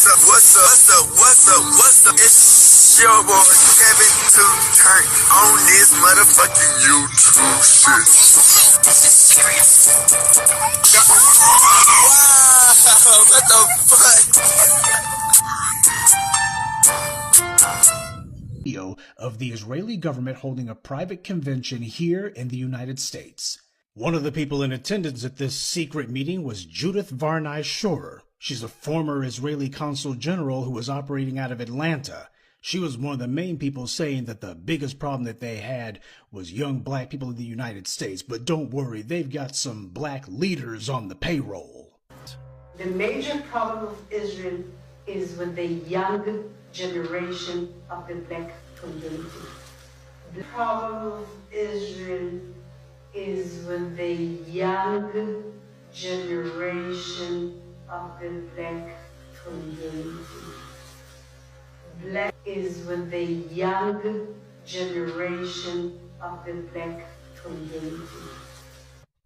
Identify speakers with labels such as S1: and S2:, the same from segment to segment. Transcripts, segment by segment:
S1: What's up? It's your boy Kevin to turn on this motherfucking YouTube shit. This is serious. Wow, what the fuck?
S2: Video of the Israeli government holding a private convention here in the United States. One of the people in attendance at this secret meeting was Judith Varney Shorer. She's a former Israeli consul general who was operating out of Atlanta. She was one of the main people saying that the biggest problem that they had was young black people in the United States. But don't worry, they've got some black leaders on the payroll.
S3: The major problem of Israel is with the young generation of the black community. The problem of Israel is with the young generation of the black community. Black is with the young generation of the black community.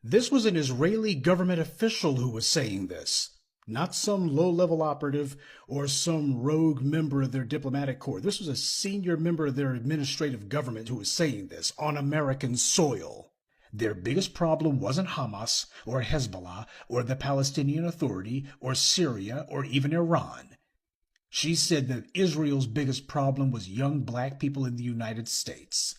S2: This was an Israeli government official who was saying this, not some low-level operative or some rogue member of their diplomatic corps. This was a senior member of their administrative government who was saying this on American soil. Their biggest problem wasn't Hamas or Hezbollah or the Palestinian Authority or Syria or even Iran. She said that Israel's biggest problem was young black people in the United States.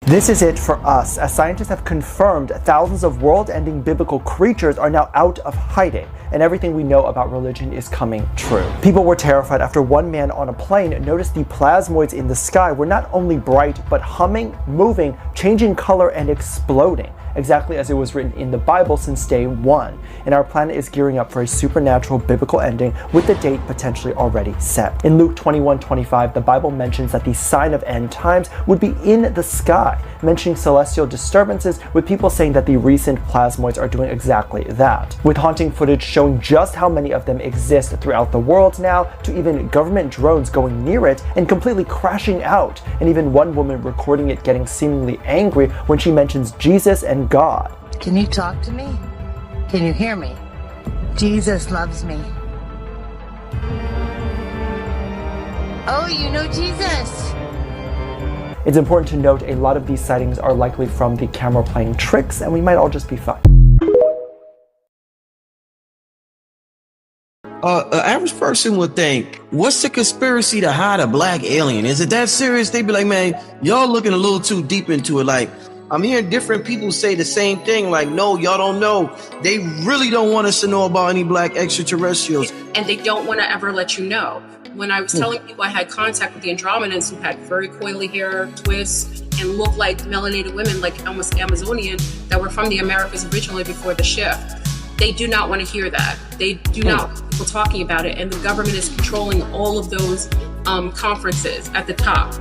S4: This is it for us, as scientists have confirmed thousands of world-ending biblical creatures are now out of hiding, and everything we know about religion is coming true. People were terrified after one man on a plane noticed the plasmoids in the sky were not only bright, but humming, moving, changing color, and exploding, exactly as it was written in the Bible since day one. And our planet is gearing up for a supernatural biblical ending with the date potentially already set. In Luke 21:25, the Bible mentions that the sign of end times would be in the sky, mentioning celestial disturbances, with people saying that the recent plasmoids are doing exactly that, with haunting footage showing just how many of them exist throughout the world now, to even government drones going near it and completely crashing out, and even one woman recording it getting seemingly angry when she mentions Jesus and God.
S5: Can you talk to me? Can you hear me? Jesus loves me. Oh, you know Jesus.
S4: It's important to note a lot of these sightings are likely from the camera playing tricks, and we might all just be fine.
S6: An average person would think, what's the conspiracy to hide a black alien? Is it that serious? They'd be like, man, y'all looking a little too deep into it. Like, I'm hearing different people say the same thing. Like, no, y'all don't know. They really don't want us to know about any black extraterrestrials.
S7: And they don't want to ever let you know. When I was telling people I had contact with the Andromedans who had very coily hair, twists, and looked like melanated women, like almost Amazonian, that were from the Americas originally before the shift. They do not want to hear that. They do not want people talking about it. And the government is controlling all of those conferences at the top.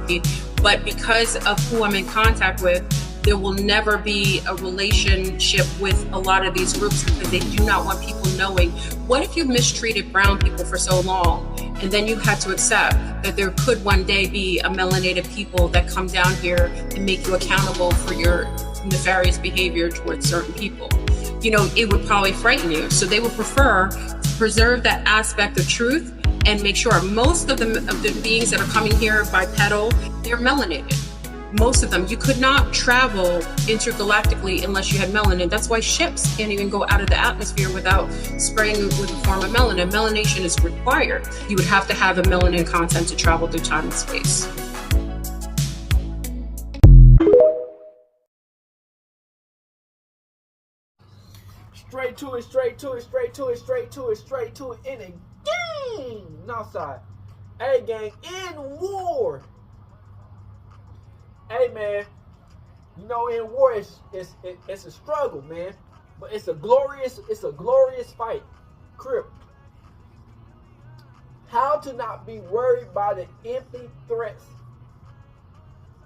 S7: But because of who I'm in contact with, there will never be a relationship with a lot of these groups because they do not want people knowing. What if you mistreated brown people for so long and then you had to accept that there could one day be a melanated people that come down here and make you accountable for your nefarious behavior towards certain people? You know, it would probably frighten you. So they would prefer to preserve that aspect of truth and make sure most of the beings that are coming here bipedal, they're melanated. Most of them. You could not travel intergalactically unless you had melanin. That's why ships can't even go out of the atmosphere without spraying with a form of melanin. Melanation is required. You would have to have a melanin content to travel through time and space.
S8: Straight to it in a game. Outside. Hey gang, in war. Hey man, you know in war it's a struggle, man. But it's a glorious fight. Crip. How to not be worried by the empty threats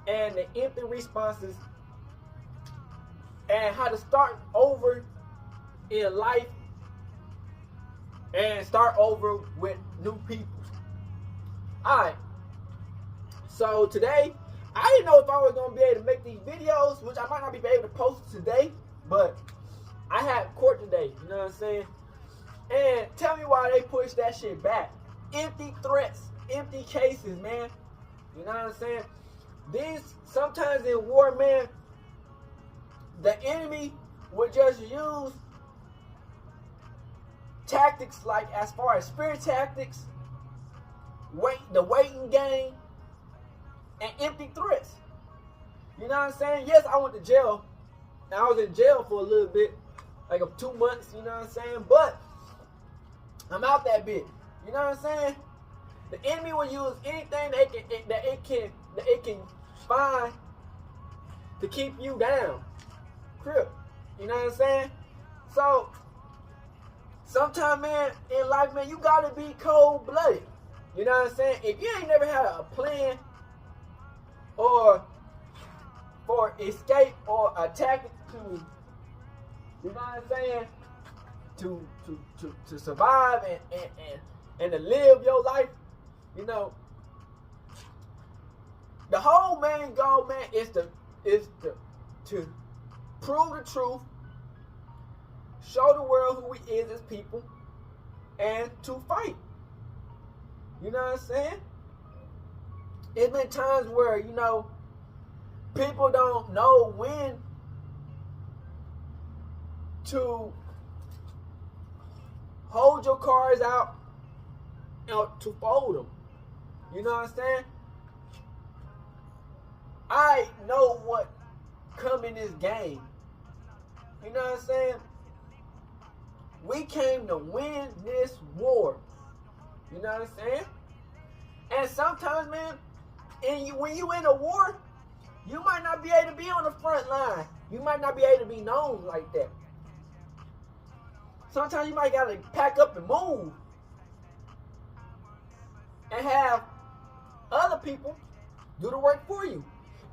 S8: and the empty responses, and how to start over in life and start over with new people. Alright. So today, I didn't know if I was going to be able to make these videos, which I might not be able to post today, but I had court today, you know what I'm saying? And tell me why they push that shit back. Empty threats, empty cases, man. You know what I'm saying? These, sometimes in war, man, the enemy would just use tactics like, as far as spirit tactics, the waiting game, and empty threats. You know what I'm saying? Yes, I went to jail. And I was in jail for a little bit, like 2 months, you know what I'm saying? But I'm out that bit. You know what I'm saying? The enemy will use anything that it can find to keep you down. Crip. You know what I'm saying? So sometimes, man, in life, man, you gotta be cold-blooded. You know what I'm saying? If you ain't never had a plan or for escape or a tactic to, you know what I'm saying, to survive and to live your life, you know, the whole main goal, man, is to prove the truth, show the world who we is as people, and to fight. You know what I'm saying? It's been times where, you know, people don't know when to hold your cards out and to fold them. You know what I'm saying? I know what come in this game. You know what I'm saying? We came to win this war. You know what I'm saying? And sometimes, man, when you in a war, you might not be able to be on the front line. You might not be able to be known like that. Sometimes you might gotta pack up and move. And have other people do the work for you.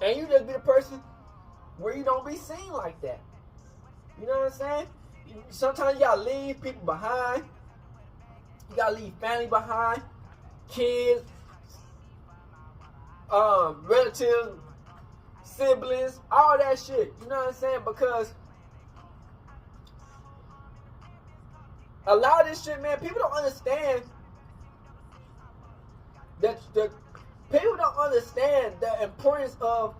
S8: And you just be the person where you don't be seen like that. You know what I'm saying? Sometimes you gotta leave people behind. You gotta leave family behind. Kids, relatives, siblings, all that shit. You know what I'm saying? Because a lot of this shit, man, people don't understand that people don't understand the importance of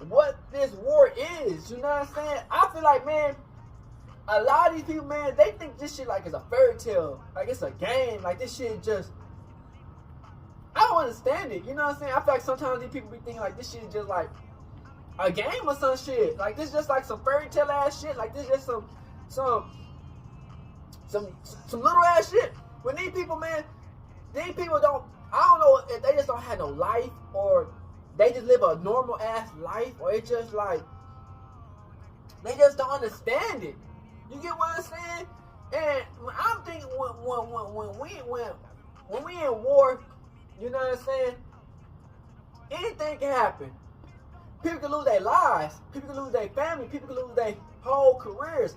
S8: what this war is. You know what I'm saying? I feel like, man, a lot of these people, man, they think this shit like it's a fairy tale, like it's a game, like this shit just. I don't understand it. You know what I'm saying? I feel like sometimes these people be thinking like this shit is just like a game or some shit. Like this just like some fairy tale ass shit. Like this just some little ass shit. When these people, man, these people don't. I don't know if they just don't have no life or they just live a normal ass life or it's just like they just don't understand it. You get what I'm saying? And I'm thinking when we in war, you know what I'm saying? Anything can happen. People can lose their lives. People can lose their family. People can lose their whole careers.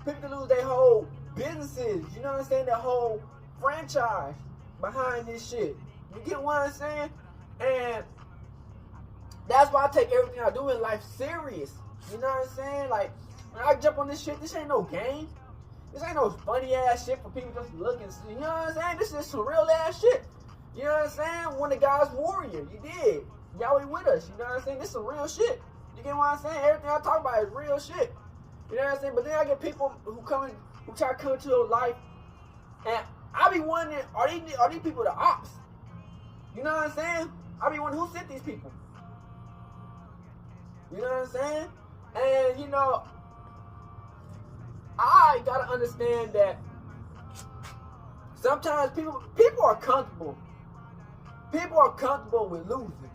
S8: People can lose their whole businesses. You know what I'm saying? Their whole franchise behind this shit. You get what I'm saying? And that's why I take everything I do in life serious. You know what I'm saying? Like, when I jump on this shit, this ain't no game. This ain't no funny ass shit for people just to look and see. You know what I'm saying? This is some real ass shit. You know what I'm saying? One of the guys warrior. You did. Y'all with us. You know what I'm saying? This is some real shit. You get what I'm saying? Everything I talk about is real shit. You know what I'm saying? But then I get people who try to come into your life, and I be wondering, are these people the ops? You know what I'm saying? I be wondering who sent these people. You know what I'm saying? And you know, I gotta understand that sometimes people are comfortable. People are comfortable with losing.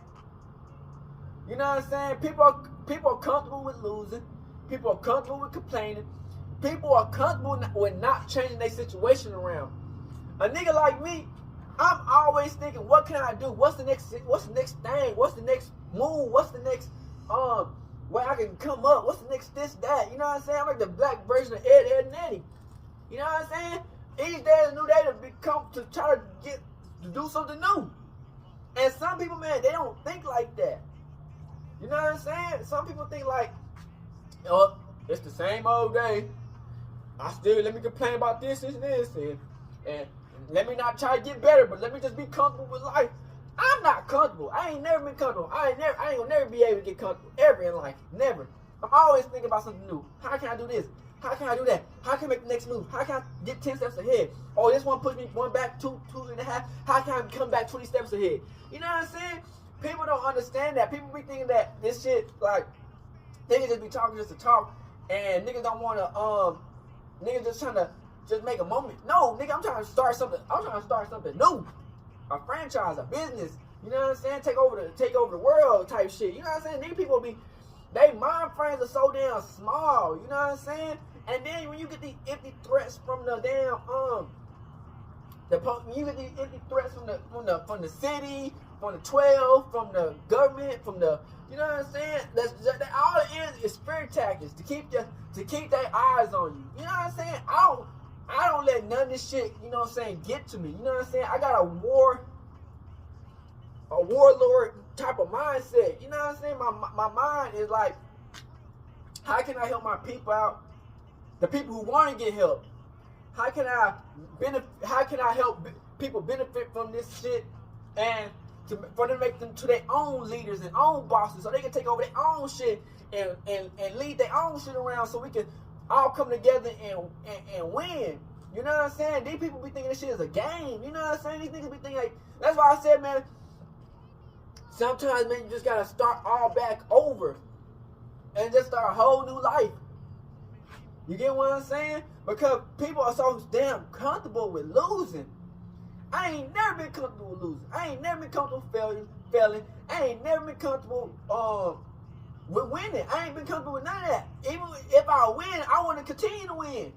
S8: You know what I'm saying? People are comfortable with losing. People are comfortable with complaining. People are comfortable with not changing their situation around. A nigga like me, I'm always thinking, what can I do? What's the next thing? What's the next move? What's the next where I can come up? What's the next this, that? You know what I'm saying? I'm like the black version of Ed, and Eddie. You know what I'm saying? Each day is a new day to try to do something new. And some people, man, they don't think like that. You know what I'm saying? Some people think like, it's the same old day. I still let me complain about this and this, and let me not try to get better, but let me just be comfortable with life. I'm not comfortable. I ain't never been comfortable. I ain't gonna never be able to get comfortable ever in life. Never. I'm always thinking about something new. How can I do this? How can I do that? How can I make the next move? How can I get 10 steps ahead? Oh, this one pushed me one back, two and a half. How can I come back 20 steps ahead? You know what I'm saying? People don't understand that. People be thinking that this shit, like, niggas just be talking just to talk, and niggas don't want to, niggas just trying to just make a moment. No, nigga, I'm trying to start something. I'm trying to start something new. A franchise, a business. You know what I'm saying? Take over the world type shit. You know what I'm saying? These people they mind frames are so damn small. You know what I'm saying? And then when you get these empty threats from the damn when you get these empty threats from the city, from the 12, from the government, from the, you know what I'm saying? That all it is spirit tactics to keep their eyes on you. You know what I'm saying? I don't let none of this shit, you know what I'm saying, get to me. You know what I'm saying? I got a warlord type of mindset. You know what I'm saying? My mind is like, how can I help my people out? The people who want to get help. How can I help people benefit from this shit, and for them to make them to their own leaders and own bosses, so they can take over their own shit and lead their own shit around, so we can all come together and win. You know what I'm saying? These people be thinking this shit is a game. You know what I'm saying? These niggas be thinking like, that's why I said, man, sometimes, man, you just gotta start all back over and just start a whole new life. You get what I'm saying? Because people are so damn comfortable with losing. I ain't never been comfortable with losing. I ain't never been comfortable failing. I ain't never been comfortable with winning. I ain't been comfortable with none of that. Even if I win, I want to continue to win.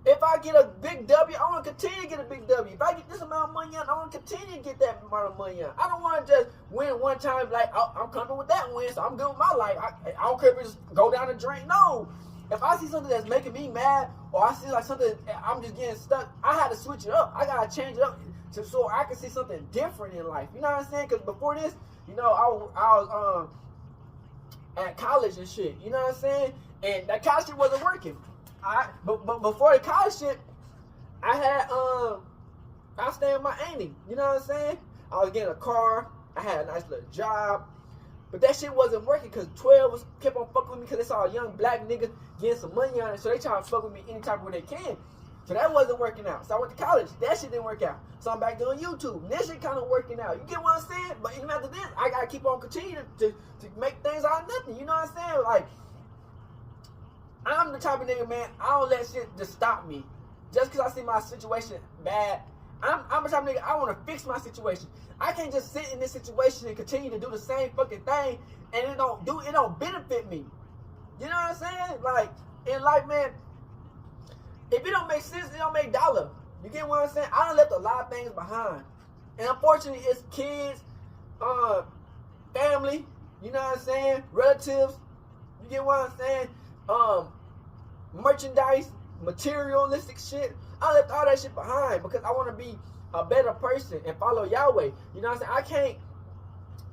S8: If I get a big W, I want to continue to get a big W. If I get this amount of money on, I want to continue to get that amount of money on. I don't want to just win one time like, oh, I'm comfortable with that win, so I'm good with my life. I don't care if it just go down the drain. No. If I see something that's making me mad, or I see like something I'm just getting stuck, I had to switch it up. I got to change it up so I can see something different in life. You know what I'm saying? Because before this, you know, I was at college and shit. You know what I'm saying? And that college shit wasn't working. But before the college shit, I had I stayed with my auntie. You know what I'm saying? I was getting a car. I had a nice little job. But that shit wasn't working because 12 kept on fucking with me because they saw a young black nigga getting some money on it. So they try to fuck with me any type of way they can. So that wasn't working out. So I went to college. That shit didn't work out. So I'm back doing YouTube. And this shit kind of working out. You get what I'm saying? But even after this, I got to keep on continuing to make things out of nothing. You know what I'm saying? Like, I'm the type of nigga, man, I don't let shit just stop me. Just because I see my situation bad, I'm the type of nigga, I want to fix my situation. I can't just sit in this situation and continue to do the same fucking thing and it don't benefit me. You know what I'm saying? Like, in life, man, if it don't make sense, it don't make dollar. You get what I'm saying? I done left a lot of things behind. And unfortunately, it's kids, family, you know what I'm saying? Relatives, you get what I'm saying? Merchandise, materialistic shit. I left all that shit behind because I want to be a better person and follow Yahweh. You know what I'm saying?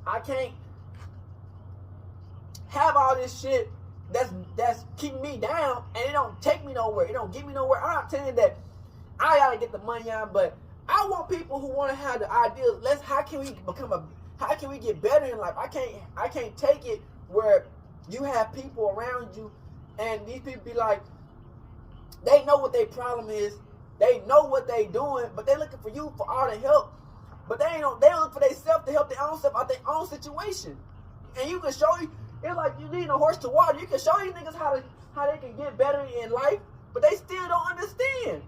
S8: I can't have all this shit that's keeping me down and it don't take me nowhere. It don't get me nowhere. I'm not telling you that I gotta get the money on, but I want people who want to have the ideas. How can we get better in life? I can't take it where you have people around you and these people be like, they know what their problem is, they know what they doing, but they looking for you for all the help. But they don't look for themselves to help their own self out their own situation. And you can show you, it's like you need a horse to water. You can show these niggas how they can get better in life, but they still don't understand.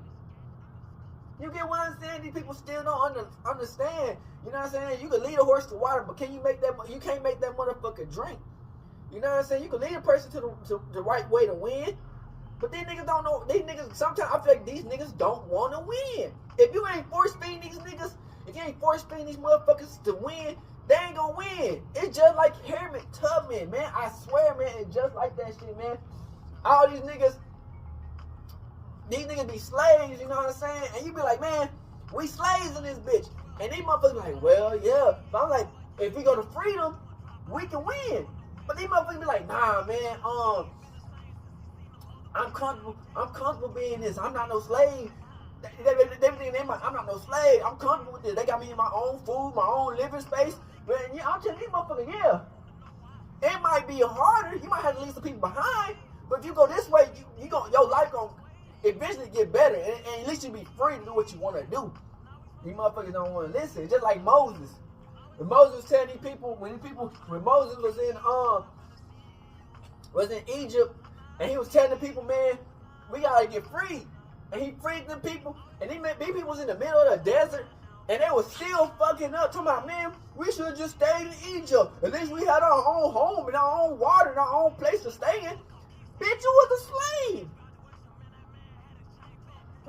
S8: You get what I'm saying? These people still don't understand. You know what I'm saying? You can lead a horse to water, but you can't make that motherfucker drink. You know what I'm saying? You can lead a person to the right way to win, but these niggas don't know. These niggas, sometimes I feel like these niggas don't want to win. If you ain't force-feeding these niggas, if you ain't force-feeding these motherfuckers to win, they ain't gonna win. It's just like Harriman Tubman, man. I swear, man, it's just like that shit, man. All these niggas be slaves, you know what I'm saying? And you be like, man, we slaves in this bitch. And these motherfuckers be like, well, yeah. But I'm like, if we go to freedom, we can win. But these motherfuckers be like, nah, man, I'm comfortable being this. I'm not no slave. They think I'm not no slave. I'm comfortable with this. They got me in my own food, my own living space. But yeah, I'm telling these motherfuckers, yeah. It might be harder. You might have to leave some people behind. But if you go this way, your life gonna eventually get better. And at least you be free to do what you want to do. These motherfuckers don't want to listen. Just like Moses. When Moses was telling these people, when Moses was in Egypt, and he was telling the people, man, we gotta get free. And he freed them people, and these people was in the middle of the desert, and they was still fucking up, talking about, man, we should have just stayed in Egypt. At least we had our own home and our own water and our own place to stay in. Bitch, you was a slave.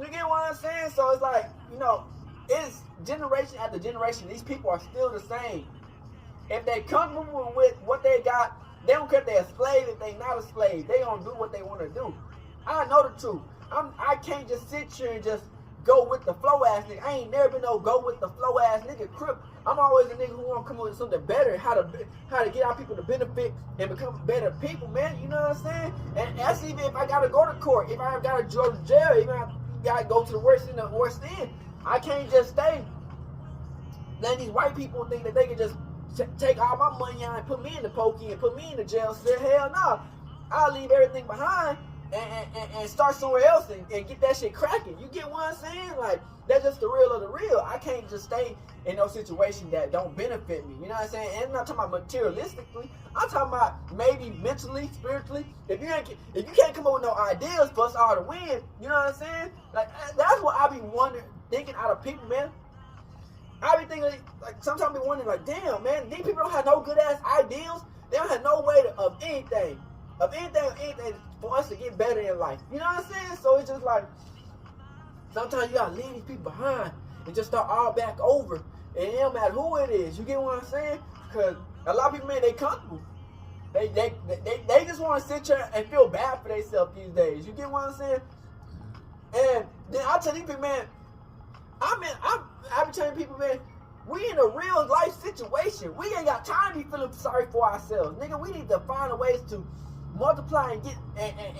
S8: You get what I'm saying? So it's like, it's generation after generation. These people are still the same. If they comfortable with what they got, they don't care if they're a slave, if they not a slave. They gonna do what they want to do. I know the truth. I can't just sit here and just go with the flow ass nigga. I ain't never been no go with the flow ass nigga crip. I'm always a nigga who want to come up with something better, how to get our people to benefit and become better people, man. You know what I'm saying? And that's even if I gotta go to court, if I gotta go to jail, even if I gotta go to the worst end. I can't just stay. Then these white people think that they can just take all my money out and put me in the pokey and put me in the jail cell. Hell no. I'll leave everything behind and start somewhere else and get that shit cracking. You get what I'm saying? Like, that's just the real of the real. I can't just stay in no situation that don't benefit me. You know what I'm saying? And I'm not talking about materialistically. I'm talking about maybe mentally, spiritually. If you can't come up with no ideas for us all to win, you know what I'm saying? Like, that's what I be wondering, thinking out of people, man. I be thinking, like, sometimes I be wondering, like, damn, man, these people don't have no good ass ideals. They don't have no way of anything for us to get better in life. You know what I'm saying? So it's just like, sometimes you gotta leave these people behind and just start all back over. And it don't matter who it is. You get what I'm saying? Because a lot of people, man, they comfortable. They just want to sit here and feel bad for themselves these days. You get what I'm saying? And then I tell these people, man, I be telling people, man, we in a real life situation. We ain't got time to be feeling sorry for ourselves. Nigga, we need to find a ways to multiply and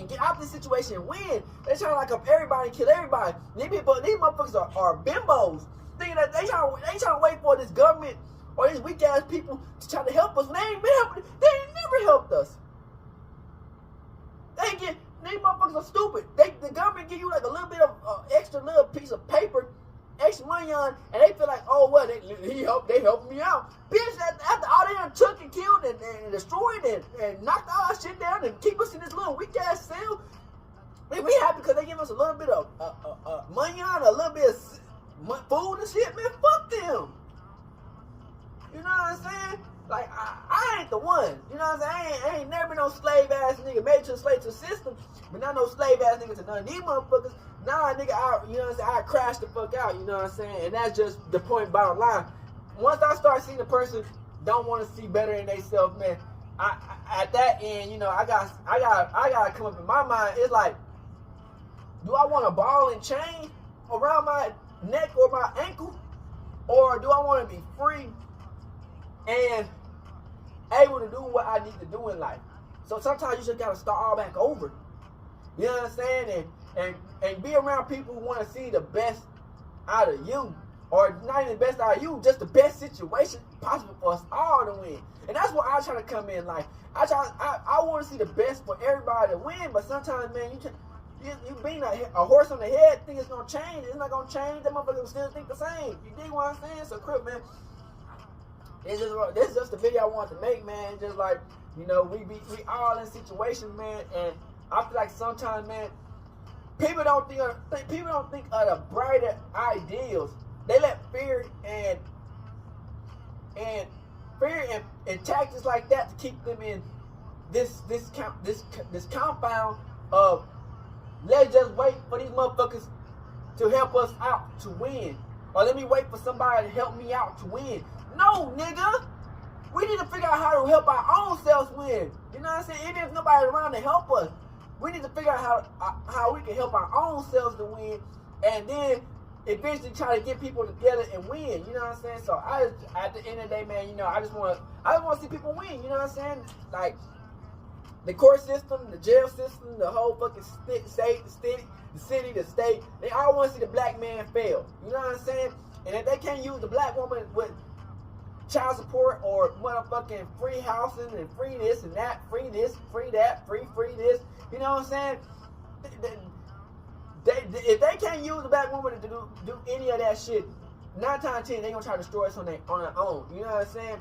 S8: get out of this situation and win. They trying to lock up everybody and kill everybody. These motherfuckers are bimbos. Thinking that they trying to wait for this government or these weak ass people to try to help us. They ain't been helping. They ain't never helped us. These motherfuckers are stupid. The government give you like a little bit of extra little piece of paper, extra money on, and they feel like, oh well, they helped me out. Bitch, after all they done took and killed and destroyed and knocked all our shit down and keep us in this little weak ass cell, we happy because they give us a little bit of money on, a little bit of food and shit, man. Fuck them. You know what I'm saying? Like, I ain't the one. You know what I'm saying? I ain't never been no slave ass nigga, made to a slave to the system, but not no slave ass nigga to none of these motherfuckers. Nah, nigga, you know what I'm saying? I crash the fuck out, you know what I'm saying? And that's just the point, bottom line. Once I start seeing the person don't want to see better in themselves, man, at that end, you know, I gotta come up in my mind. It's like, do I want a ball and chain around my neck or my ankle, or do I want to be free and able to do what I need to do in life? So sometimes you just gotta start all back over. You know what I'm saying? And be around people who want to see the best out of you, or not even the best out of you, just the best situation possible for us all to win. And that's what I try to come in life. I want to see the best for everybody to win, but sometimes, man, you being a horse on the head, think it's gonna change. It's not gonna change. That motherfucker will still think the same. You dig what I'm saying? So, crip, man, this is just the video I wanted to make, man. Just like, you know, we all in situations, man, and I feel like sometimes, man, people don't think of the brighter ideals. They let fear and tactics like that to keep them in this compound of, let's just wait for these motherfuckers to help us out to win, or let me wait for somebody to help me out to win. No, nigga, we need to figure out how to help our own selves win. You know what I'm saying? Even if nobody's around to help us, we need to figure out how we can help our own selves to win, and then eventually try to get people together and win. You know what I'm saying? So at the end of the day, man, you know, I just want to see people win. You know what I'm saying? Like, The court system, the jail system, the whole fucking state, the city, the state, they all want to see the black man fail. You know what I'm saying? And if they can't use the black woman with child support or motherfucking free housing and free this and that, free this, free that, free this, you know what I'm saying? If they can't use the black woman to do any of that shit, 9 times out of 10 they gonna try to destroy us on their own. You know what I'm saying?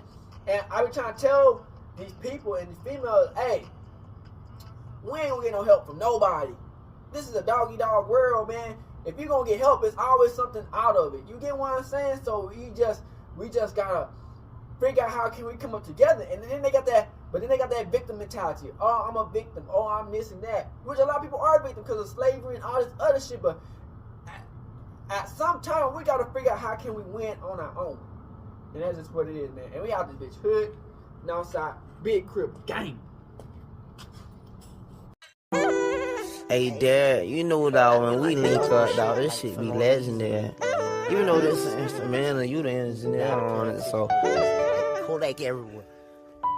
S8: And I be trying to tell these people and these females, hey, we ain't gonna get no help from nobody. This is a doggy dog world, man. If you gonna get help, it's always something out of it. You get what I'm saying? So we just gotta figure out how can we come up together. And then they got that, but then they got that victim mentality. Oh, I'm a victim. Oh, I'm this and that. Which a lot of people are victims because of slavery and all this other shit. But at some time, we gotta figure out how can we win on our own. And that's just what it is, man. And we out this bitch hood, Northside, big crib gang.
S6: Hey, Dad, you know, dog, when we link up, dog, this shit be legendary. You know this is instrumental, you the engineer on it, so Kodak everywhere.